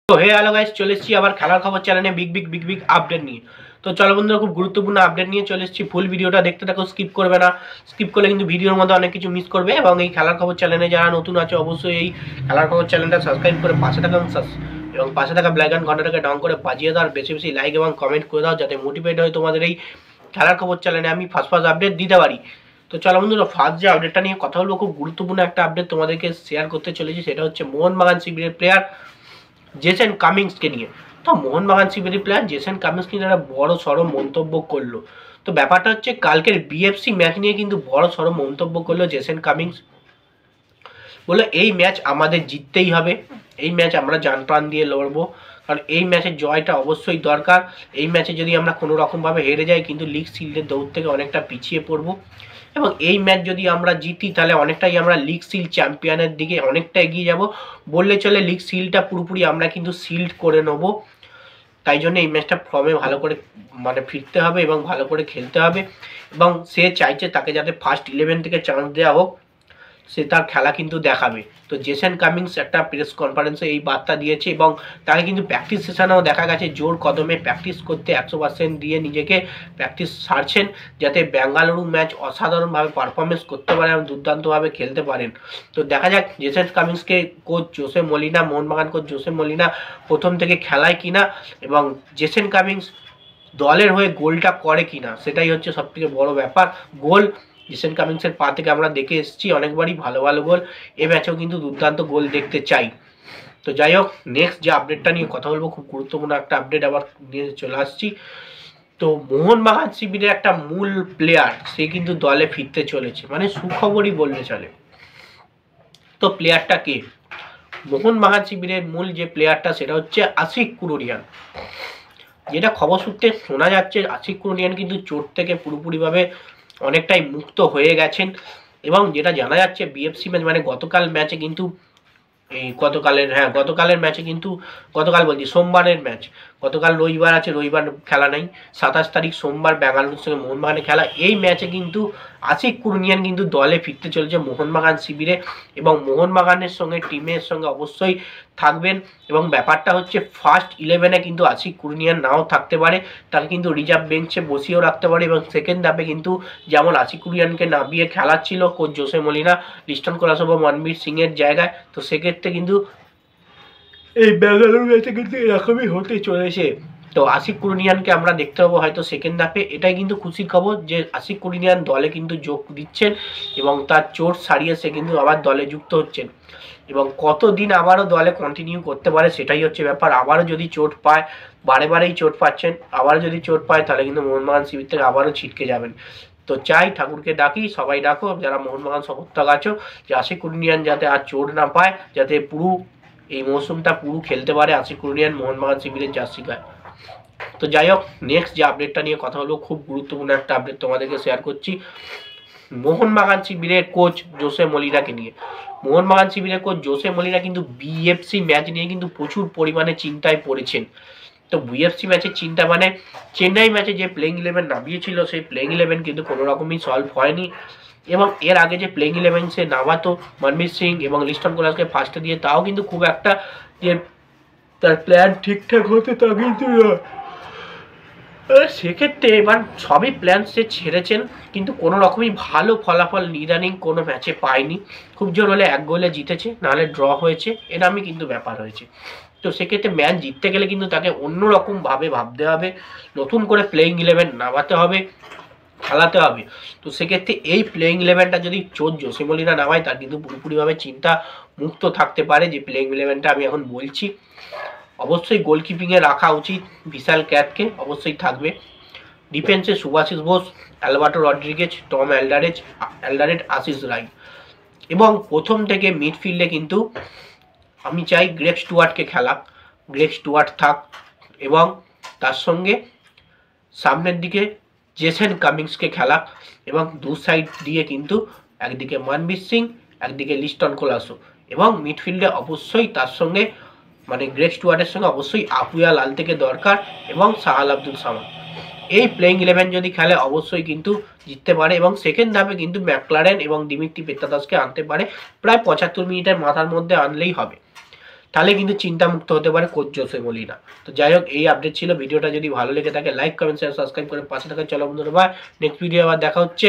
তো হে hello guys, চলে এসেছি আবার খেলার খবর চ্যানেলে বিগ আপডেট নিয়ে। তো চলো বন্ধুরা, খুব গুরুত্বপূর্ণ আপডেট নিয়ে চলে এসেছি। ফুল ভিডিওটা দেখতে থাকো, স্কিপ করবে না। স্কিপ করলে কিন্তু ভিডিওর মধ্যে অনেক কিছু মিস করবে। এবং এই খেলার খবর চ্যানেলে যারা নতুন আছে অবশ্যই এই খেলার খবর চ্যানেলটা সাবস্ক্রাইব করে পাশে থাকা ব্ল্যাক অ্যান্ড ঘন্টাটাকে ডাউন করে বাজিয়ে দাও। আর বেশি বেশি লাইক এবং কমেন্ট করে দাও, যাতে মোটিভেট হয় তোমাদের এই খেলার খবর চ্যানেলে আমি ফার্স্ট আপডেট দিতে পারি। তো চলো বন্ধুরা, ফার্স্ট যে আপডেটটা নিয়ে কথা বলবো, খুব গুরুত্বপূর্ণ একটা আপডেট তোমাদেরকে শেয়ার করতে চলেছি। সেটা হচ্ছে মোহনবাগান শিবিরের প্লেয়ার জেসন কামিংসকে নিয়ে। তো মোহনবাগান শিবিরের প্লেয়ার জেসন কামিংস কিন্তু একটা বড় সড়ো মন্তব্য করলো। তো ব্যাপারটা হচ্ছে, কালকের বিএফসি ম্যাচ নিয়ে কিন্তু বড় সড়ো মন্তব্য করলো জেসন কামিংস। বললো এই ম্যাচ আমাদের জিততেই হবে, এই ম্যাচ আমরা জান প্রাণ দিয়ে লড়বো, কারণ এই ম্যাচের জয়টা অবশ্যই দরকার। এই ম্যাচে যদি আমরা কোনো রকমভাবে হেরে যাই কিন্তু লিগ শিল্ডের দৌড় থেকে অনেকটা পিছিয়ে পড়বো। এবং এই ম্যাচ যদি আমরা জিতি তাহলে অনেকটাই আমরা লিগ শিল্ড চ্যাম্পিয়নের দিকে অনেকটা এগিয়ে যাব বললে চলে। লিগ শিল্ডটা পুরোপুরি আমরা কিন্তু শিল্ড করে নেবো। তাই জন্য এই ম্যাচটা ফর্মে ভালো করে ফিরতে হবে এবং ভালো করে খেলতে হবে। এবং সে চাইছে তাকে যাতে ফার্স্ট 11 থেকে চান্স দেওয়া হোক, সে তার খেলা কিন্তু দেখাবে। তো জেসন কামিংস একটা প্রেস কনফারেন্সে এই বার্তা দিয়েছে এবং তাকে কিন্তু প্র্যাকটিস সেশনেও দেখা গেছে জোর কদমে প্র্যাকটিস করতে 100% দিয়ে নিজেকে প্র্যাকটিস সারছেন, যাতে বেঙ্গালুরু ম্যাচ অসাধারণভাবে পারফরমেন্স করতে পারে এবং দুর্দান্তভাবে খেলতে পারেন। তো দেখা যাক জেসন কামিংসকে coach Jose Molina, Mohun Bagan coach Jose Molina প্রথম থেকে খেলায় কিনা, এবং জেসন কামিংস দলের হয়ে গোলটা করে কিনা, সেটাই হচ্ছে সবথেকে বড় ব্যাপার। গোল জেসন কামিংসের পা থেকে আমরা দেখে এসেছি অনেকবারই ভালো ভালো গোল, এ ম্যাচেও কিন্তু দুর্দান্ত গোল দেখতে চাই। তো যাই হোক, নেক্সট যে আপডেটটা নিয়ে কথা বলবো, খুব গুরুত্বপূর্ণ একটা আপডেট আবার নিয়ে চলে আসছি। তো মোহনবাগান শিবিরের একটা মূল প্লেয়ার সে কিন্তু দলে ফিরতে চলেছে, মানে সুখবরই বললে চলে। তো প্লেয়ারটা কে? মোহনবাগান শিবিরের মূল যে প্লেয়ারটা সেটা হচ্ছে আশিক কুরুনিয়ান। যেটা খবর সূত্রে শোনা যাচ্ছে, আশিক কুরুনিয়ান কিন্তু চোট থেকে পুরোপুরিভাবে অনেকটাই মুক্ত হয়ে গেছেন। এবং যেটা জানা যাচ্ছে বিএফসি ম্যাচ মানে গতকাল ম্যাচে কিন্তু গতকালের ম্যাচে কিন্তু সোমবারের ম্যাচ, গতকাল রবিবার আছে, রবিবার খেলা নেই, 27 তারিখ সোমবার বেঙ্গালুরুর সঙ্গে মোহনবাগানের খেলা। এই ম্যাচে কিন্তু আশিক কুরুনিয়ান কিন্তু দলে ফিরতে চলেছে মোহনবাগান শিবিরে, এবং মোহনবাগানের সঙ্গে টিমের সঙ্গে অবশ্যই থাকবেন। এবং ব্যাপারটা হচ্ছে ফার্স্ট 11-এ কিন্তু আশিক কুরুনিয়ান নাও থাকতে পারে, তাকে কিন্তু রিজার্ভ বেঞ্চে বসিয়েও রাখতে পারে। এবং সেকেন্ড হাফে কিন্তু যেমন আশিক কুরুনিয়ানকে নামিয়ে খেলাচ্ছিল coach Jose Molina Liston Colaco বা মনবীর সিং এর জায়গায়, তো সেক্ষেত্রে কিন্তু এই বেঙ্গালুরু ম্যাচে কিন্তু এরকমই হতে চলেছে। তো আশিক কুরুনিয়ানকে আমরা দেখতে পাবো হয়তো সেকেন্ড হাফে। এটাই কিন্তু খুশির খবর যে আশিক কুরুনিয়ান দলে কিন্তু যোগ দিচ্ছেন এবং তার চোট সারিয়ে সে কিন্তু আবার দলে যুক্ত হচ্ছেন। এবং কতদিন আবারও দলে কন্টিনিউ করতে পারে সেটাই হচ্ছে ব্যাপার। আবারও যদি চোট পায়, বারেই চোট পাচ্ছেন, আবারও যদি চোট পায় তাহলে কিন্তু মোহনবাগান শিবির থেকে আবারও ছিটকে যাবেন। তো চাই, ঠাকুরকে ডাকি, সবাই ডাকো যারা মোহনবাগান সমর্থক আছো, যে আশিক কুরুনিয়ান যাতে আর চোট না পায়, যাতে পুরো এই মৌসুমটা পুরো খেলতে পারে আশিক কুরুনিয়ান মোহনবাগান শিবিরের জার্সি গায়ে। তো যাই হোক, নেক্সট যে আপডেটটা নিয়ে কথা বলবো, খুব গুরুত্বপূর্ণ একটা আপডেট তোমাদেরকে শেয়ার করছি মোহনবাগান শিবিরের কোচ জোসে মলিনাকে নিয়ে। মোহনবাগান শিবিরের কোচ জোসে মলিনা কিন্তু বিএফসি ম্যাচ নিয়ে কিন্তু প্রচুর পরিমাণে চিন্তায় পড়েছেন। তো বিএফসি ম্যাচের চিন্তা মানে চেন্নাই ম্যাচে যে প্লেইং 11 নামিয়েছিল সেই প্লেইং 11 কিন্তু কোনো রকমই সলভ হয়নি। এবং এর আগে যে প্লেইং 11 সে নামাতো মনবীর সিং এবং লিস্টন কোলাসকে ফার্স্টে দিয়ে, তাও কিন্তু খুব একটা যে তার প্ল্যান ঠিকঠাক হতে তা কিন্তু সেক্ষেত্রে এবার সবই প্ল্যান সে ছেড়েছেন, কিন্তু কোনো রকমই ভালো ফলাফল ইদানিং কোনো ম্যাচে পায়নি। খুব জোর হলে 1 গোলে জিতেছে, নাহলে ড্র হয়েছে, এরকমই কিন্তু ব্যাপার হয়েছে। তো সেক্ষেত্রে ম্যাচ জিততে গেলে কিন্তু তাকে অন্যরকমভাবে ভাবতে হবে, নতুন করে প্লেইং 11 নামাতে হবে, খেলাতে হবে। তো সেক্ষেত্রে এই প্লেইং 11টা যদি কোচ জোসে মলিনা নামায়, তার কিন্তু পুরোপুরিভাবে চিন্তা মুক্ত থাকতে পারে যে প্লেইং 11টা আমি এখন বলছি। অবশ্যই গোলকিপিংয়ে রাখা উচিত বিশাল ক্যাথকে, অবশ্যই থাকবে। ডিফেন্সে Subhasish Bose, Alberto Rodriguez, Tom Aldred, Ashish Rai. এবং প্রথম থেকে মিডফিল্ডে কিন্তু আমি চাই গ্রেগ স্টুয়ার্টকে খেলাক, গ্রেগ স্টুয়ার্ট থাক, এবং তার সঙ্গে সামনের দিকে জেসন কামিংসকে খেলাক, এবং দু সাইড দিয়ে কিন্তু একদিকে মনবীর সিং, একদিকে লিস্টন কোলাসো, এবং মিডফিল্ডে অবশ্যই তার সঙ্গে গ্রেগ স্টুয়ার্টের সঙ্গে অবশ্যই আপুয়া লাল থেকে দরকার, এবং সাহাল আব্দুল সামাদ। এই প্লেইং 11 যদি খেলে অবশ্যই কিন্তু জিততে পারে। এবং সেকেন্ড হাফে কিন্তু ম্যাকলারেন এবং দিমিত্রি পেত্রাদাসকে আনতে পারে, প্রায় 75 মিনিটের মাথার মধ্যে আনলেই হবে। তাহলে কিন্তু চিন্তামুক্ত হতে পারে কোচ জোসে মলিনা। তো যাই হোক, এই আপডেট ছিল। ভিডিওটা যদি ভালো লেগে থাকে লাইক কমেন্ট শেয়ার সাবস্ক্রাইব করে পাশে থাকা। চলো বন্ধুরা, নেক্সট ভিডিও আবার দেখা হচ্ছে।